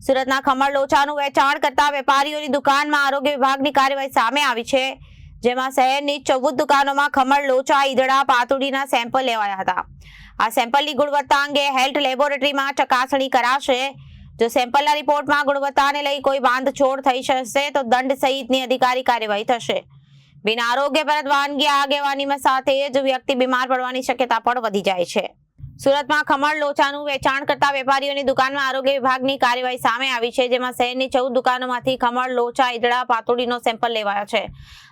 સુરતના ખમણ લોચાનું વેચાણ કરતા વેપારીઓની દુકાનમાં આરોગ્ય વિભાગની કાર્યવાહી સામે આવી છે, જેમાં શહેરની 14 દુકાનોમાં ખમણ લોચા, ઈદડા, પાતુડીના સેમ્પલ લેવાયા હતા। આ સેમ્પલની ગુણવત્તા અંગે હેલ્થ લેબોરેટરીમાં ચકાસણી કરાશે। જો સેમ્પલના રિપોર્ટમાં ગુણવત્તાને લઈ કોઈ બાંધછોડ થઈ જશે તો દંડ સહિતની અધિકારી કાર્યવાહી થશે। બિન આરોગ્યપ્રદ વાનગી આગેવાનીમાં સાથે જ વ્યક્તિ બીમાર પડવાની શક્યતા પણ વધી જાય છે। સુરતમાં ખમણ લોચાનું વેચાણ કરતા વેપારીઓની દુકાનમાં આરોગ્ય વિભાગની કાર્યવાહી સામે આવી છે, જેમાં શહેરની 14 દુકાનોમાંથી ખમણ લોચા, ઈદડા, પાતુડીનો સેમ્પલ લેવાયા છે।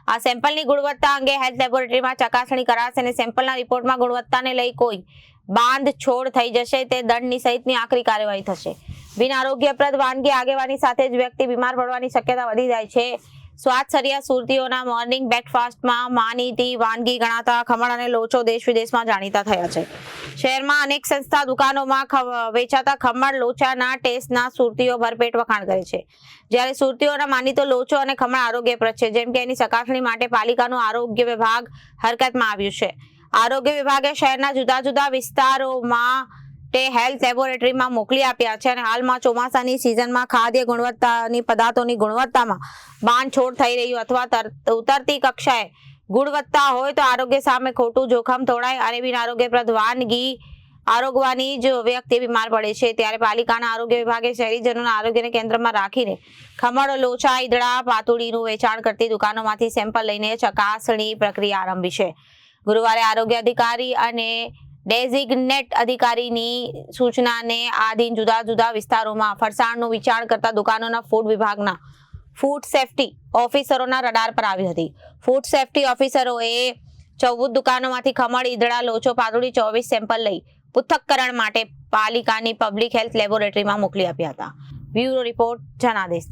આ સેમ્પલની ગુણવત્તા અંગે હેલ્થ લેબોરેટરીમાં ચકાસણી કરાશે અને સેમ્પલના રિપોર્ટમાં ગુણવત્તાને લઈ કોઈ બાંધછોડ થઈ જશે તે દંડની સહિતની આકરી કાર્યવાહી થશે। બિન આરોગ્યપ્રદ વાનગી આગેવાની સાથે જ વ્યક્તિ બીમાર પડવાની શક્યતા વધી જાય છે। સ્વાદસરિયા સુરતીઓના મોર્નિંગ બ્રેકફાસ્ટમાં માનીતી વાનગી ગણાતા ખમણ અને લોચો દેશ વિદેશમાં જાણીતા થયા છે। શહેરમાં અનેક સંસ્થા દુકાનોમાં વેચાતા ખમણ લોચાના ટેસ્ટના સુરતીઓ ભરપેટ વખાણ કરે છે, જ્યારે સુરતીઓના માનીતો લોચો અને ખમણ આરોગ્યપ્રદ છે, જેમ કે એની ચકાસણી માટે પાલિકાનું આરોગ્ય વિભાગ હરકતમાં આવ્યું છે। આરોગ્ય વિભાગે શહેરના જુદા જુદા વિસ્તારોમાં હેલ્થ લેબોરેટરીમાં મોકલી આપ્યા છે અને હાલમાં ચોમાસાની સિઝનમાં ખાદ્ય ગુણવત્તાની પદાર્થોની ગુણવત્તામાં બાંધછોડ થઈ રહ્યું અથવા ઉતરતી કક્ષાએ ગુણવત્તા હોય તો આરોગ્ય સામે ખોટું જોખમ તોડાય અને બિન આરોગ્યપ્રદ વાનગી આરોગવાની જ વ્યક્તિ બીમાર પડે છે, ત્યારે પાલિકાના આરોગ્ય વિભાગે શહેરીજનોના આરોગ્યને કેન્દ્રમાં રાખીને ખમણ લોચા, ઈદડા, પાતુડીનું વેચાણ કરતી દુકાનોમાંથી સેમ્પલ લઈને ચકાસણી પ્રક્રિયા આરંભી છે। ગુરુવારે આરોગ્ય અધિકારી અને ડેઝિગ્નેટ અધિકારીની સૂચનાને આધીન જુદા જુદા વિસ્તારોમાં ફરસાણનું વેચાણ કરતા દુકાનોના ફૂડ વિભાગના ફૂડ સેફ્ટી ઓફિસરોના રડાર પર આવી હતી। ફૂડ સેફ્ટી ઓફિસરોએ 14 દુકાનોમાંથી ખમણ, ઈદડા, લોચો, પાતુડી 24 સેમ્પલ લઈ પૃથ્થકરણ માટે પાલિકાની પબ્લિક હેલ્થ લેબોરેટરીમાં મોકલી આપ્યા હતા। Bureau report, Janadesh.